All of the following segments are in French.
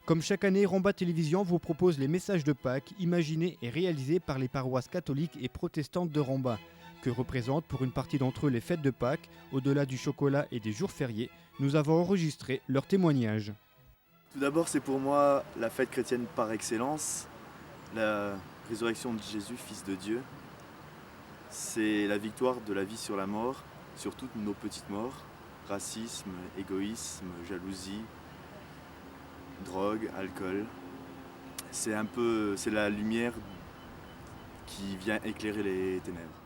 Comme chaque année, Romba Télévision vous propose les messages de Pâques imaginés et réalisés par les paroisses catholiques et protestantes de Romba, que représentent pour une partie d'entre eux les fêtes de Pâques. Au-delà du chocolat et des jours fériés, nous avons enregistré leurs témoignages. Tout d'abord, c'est pour moi la fête chrétienne par excellence, la résurrection de Jésus, Fils de Dieu. C'est la victoire de la vie sur la mort, sur toutes nos petites morts, racisme, égoïsme, jalousie, drogue, alcool. C'est la lumière qui vient éclairer les ténèbres.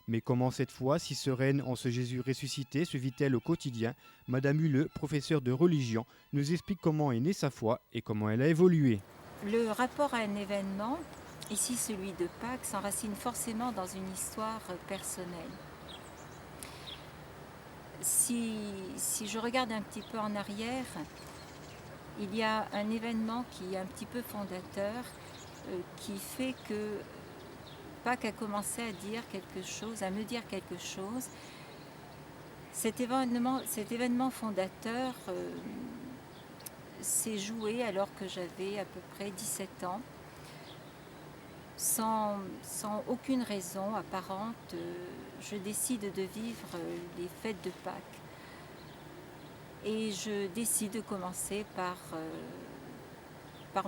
Mais comment cette foi, si sereine en ce Jésus ressuscité, se vit-elle au quotidien? Madame Huleux, professeure de religion, nous explique comment est née sa foi et comment elle a évolué. Le rapport à un événement, ici celui de Pâques, s'enracine forcément dans une histoire personnelle. Si je regarde un petit peu en arrière, il y a un événement qui est un petit peu fondateur, qui fait que Pâques a commencé à dire quelque chose, à me dire quelque chose. Cet événement fondateur s'est joué alors que j'avais à peu près 17 ans. Sans aucune raison apparente, je décide de vivre les fêtes de Pâques. Et je décide de commencer par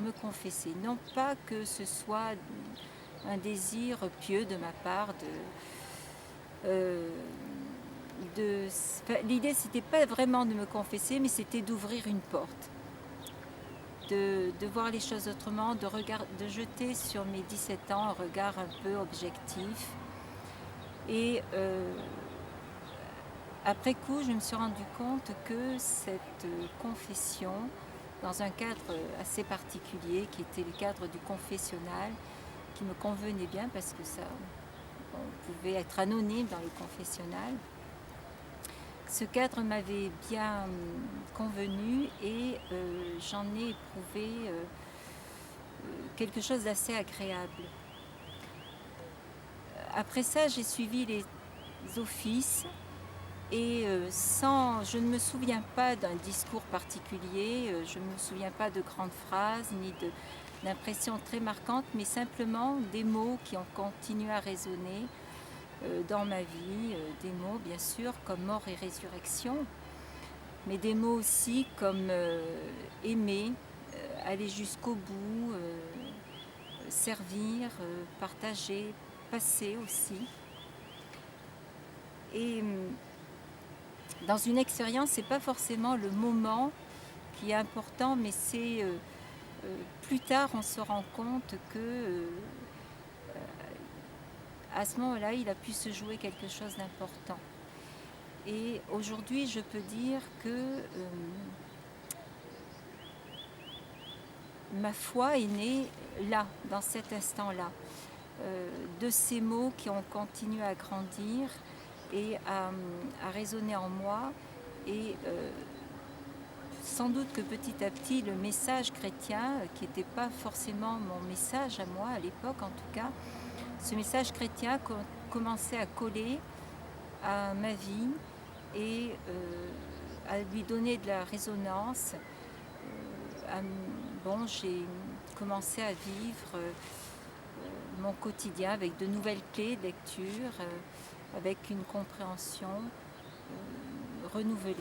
me confesser. Non pas que ce soit un désir pieux de ma part l'idée c'était pas vraiment de me confesser, mais c'était d'ouvrir une porte. De voir les choses autrement, de jeter sur mes 17 ans un regard un peu objectif. Et après coup, je me suis rendu compte que cette confession, dans un cadre assez particulier, qui était le cadre du confessionnal, qui me convenait bien parce que on pouvait être anonyme dans le confessionnal. Ce cadre m'avait bien convenu et j'en ai éprouvé quelque chose d'assez agréable. Après ça, j'ai suivi les offices et je ne me souviens pas d'un discours particulier, je ne me souviens pas de grandes phrases ni d'impressions très marquantes, mais simplement des mots qui ont continué à résonner dans ma vie, des mots bien sûr comme mort et résurrection, mais des mots aussi comme aimer, aller jusqu'au bout, servir, partager, passer aussi. Et dans une expérience, c'est pas forcément le moment qui est important, mais c'est plus tard on se rend compte que à ce moment-là, il a pu se jouer quelque chose d'important. Et aujourd'hui, je peux dire que ma foi est née là, dans cet instant-là, de ces mots qui ont continué à grandir et à résonner en moi. Et sans doute que petit à petit, le message chrétien, qui n'était pas forcément mon message à moi, à l'époque en tout cas, ce message chrétien commençait à coller à ma vie et à lui donner de la résonance. J'ai commencé à vivre mon quotidien avec de nouvelles clés de lecture, avec une compréhension renouvelée.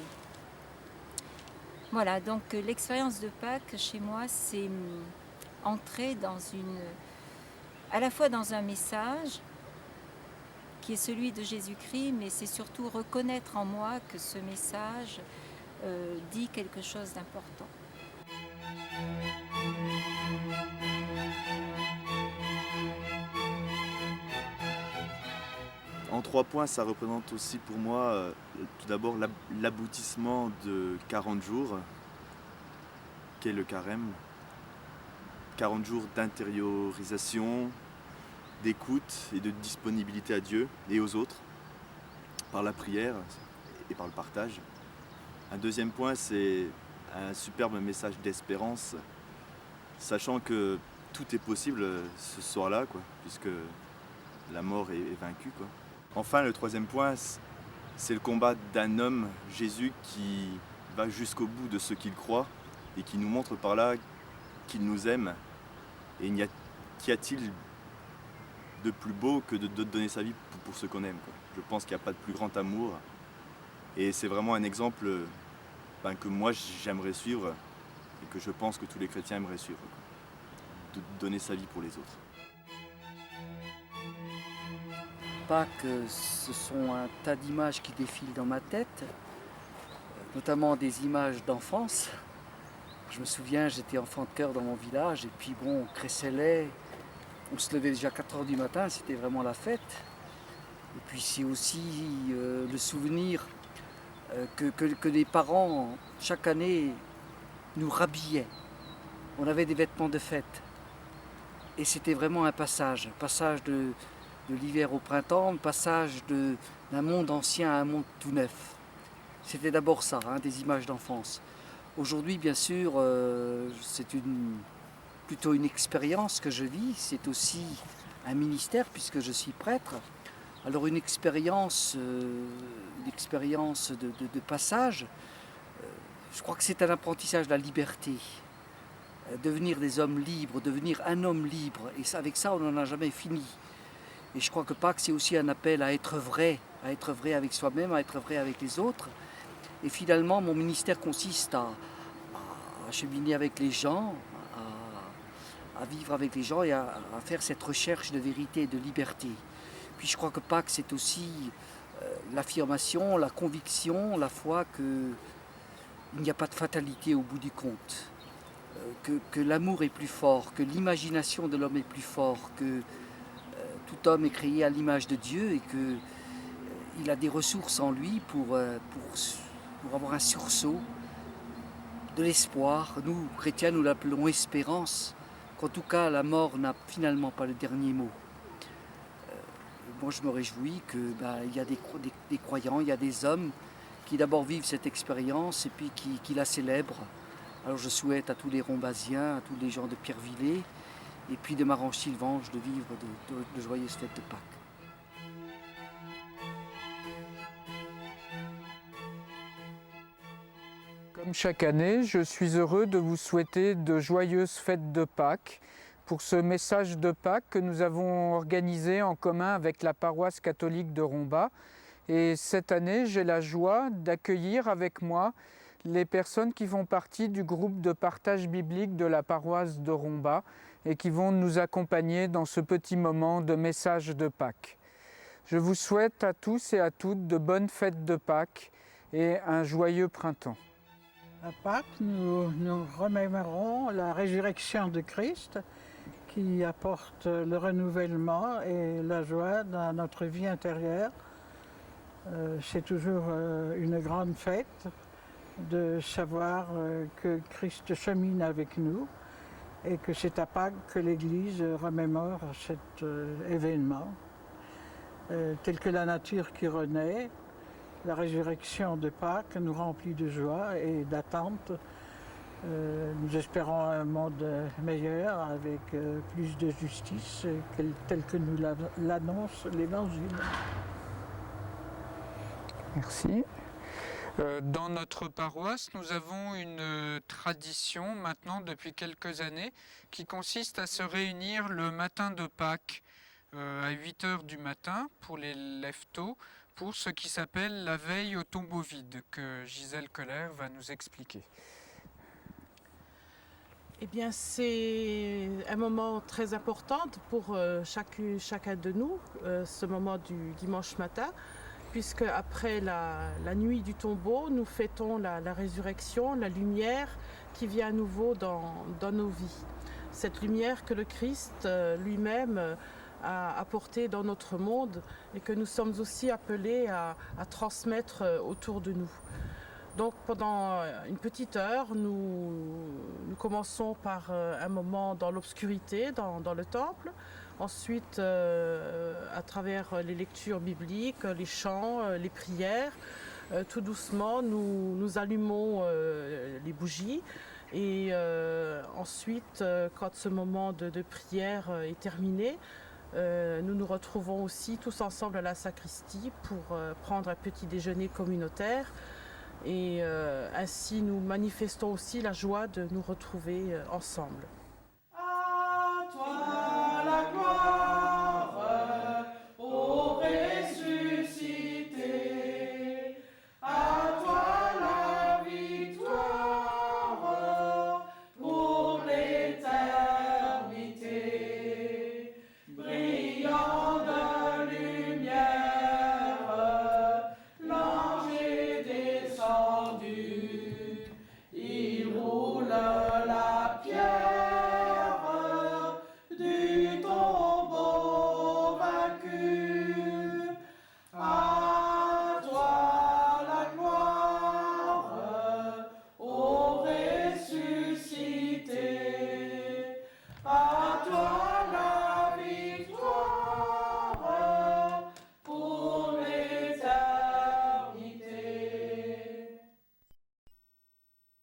Voilà, donc l'expérience de Pâques chez moi, c'est entrer à la fois dans un message qui est celui de Jésus-Christ, mais c'est surtout reconnaître en moi que ce message dit quelque chose d'important. En 3 points, ça représente aussi pour moi tout d'abord l'aboutissement de 40 jours, qu'est le carême. 40 jours d'intériorisation, d'écoute et de disponibilité à Dieu et aux autres, par la prière et par le partage. Un deuxième point, c'est un superbe message d'espérance, sachant que tout est possible ce soir-là, puisque la mort est vaincue. Enfin, le troisième point, c'est le combat d'un homme, Jésus, qui va jusqu'au bout de ce qu'il croit et qui nous montre par là qu'il nous aime. Et qu'y a-t-il de plus beau que de donner sa vie pour ce qu'on aime, quoi. Je pense qu'il n'y a pas de plus grand amour. Et c'est vraiment un exemple que moi j'aimerais suivre et que je pense que tous les chrétiens aimeraient suivre, quoi. De donner sa vie pour les autres. Pâques, ce sont un tas d'images qui défilent dans ma tête, notamment des images d'enfance. Je me souviens, j'étais enfant de chœur dans mon village, et puis bon, Cresselet, on se levait déjà à 4 h du matin, c'était vraiment la fête. Et puis c'est aussi le souvenir que les parents, chaque année, nous rhabillaient. On avait des vêtements de fête. Et c'était vraiment un passage de l'hiver au printemps, un passage d'un monde ancien à un monde tout neuf. C'était d'abord ça, des images d'enfance. Aujourd'hui, bien sûr, c'est plutôt une expérience que je vis, c'est aussi un ministère puisque je suis prêtre. Alors une expérience de passage, je crois que c'est un apprentissage de la liberté. Devenir des hommes libres, devenir un homme libre, et avec ça on n'en a jamais fini. Et je crois que Pâques c'est aussi un appel à être vrai avec soi-même, à être vrai avec les autres. Et finalement mon ministère consiste à cheminer avec les gens, à vivre avec les gens et à faire cette recherche de vérité et de liberté. Puis je crois que Pâques c'est aussi l'affirmation, la conviction, la foi qu'il n'y a pas de fatalité au bout du compte. Que l'amour est plus fort, que l'imagination de l'homme est plus fort, que tout homme est créé à l'image de Dieu et qu'il a des ressources en lui pour avoir un sursaut, de l'espoir. Nous, chrétiens, nous l'appelons espérance, qu'en tout cas la mort n'a finalement pas le dernier mot. Moi je me réjouis qu'il y a des croyants, il y a des hommes qui d'abord vivent cette expérience et puis qui la célèbrent. Alors je souhaite à tous les Rombasiens, à tous les gens de Pierrevillers et puis de Marange-Sylvange de vivre de joyeuses fêtes de Pâques. Comme chaque année, je suis heureux de vous souhaiter de joyeuses fêtes de Pâques pour ce message de Pâques que nous avons organisé en commun avec la paroisse catholique de Romba. Et cette année, j'ai la joie d'accueillir avec moi les personnes qui font partie du groupe de partage biblique de la paroisse de Romba et qui vont nous accompagner dans ce petit moment de message de Pâques. Je vous souhaite à tous et à toutes de bonnes fêtes de Pâques et un joyeux printemps. À Pâques, nous remémorons la résurrection de Christ qui apporte le renouvellement et la joie dans notre vie intérieure. C'est toujours une grande fête de savoir que Christ chemine avec nous et que c'est à Pâques que l'Église remémore cet événement, tel que la nature qui renaît. La résurrection de Pâques nous remplit de joie et d'attente. Nous espérons un monde meilleur avec plus de justice tel que nous l'annonce l'Évangile. Merci. Dans notre paroisse, nous avons une tradition maintenant depuis quelques années qui consiste à se réunir le matin de Pâques à 8 h du matin pour les lève-tôt pour ce qui s'appelle la veille au tombeau vide que Gisèle Keller va nous expliquer. Eh bien, c'est un moment très important pour chacun de nous, ce moment du dimanche matin, puisque après la nuit du tombeau, nous fêtons la résurrection, la lumière qui vient à nouveau dans nos vies. Cette lumière que le Christ lui-même a apportée dans notre monde et que nous sommes aussi appelés à transmettre autour de nous. Donc pendant une petite heure, nous commençons par un moment dans l'obscurité, dans le temple. Ensuite, à travers les lectures bibliques, les chants, les prières, tout doucement, nous allumons les bougies. Et ensuite, quand ce moment de prière est terminé, nous nous retrouvons aussi tous ensemble à la sacristie pour prendre un petit déjeuner communautaire. Et ainsi nous manifestons aussi la joie de nous retrouver ensemble.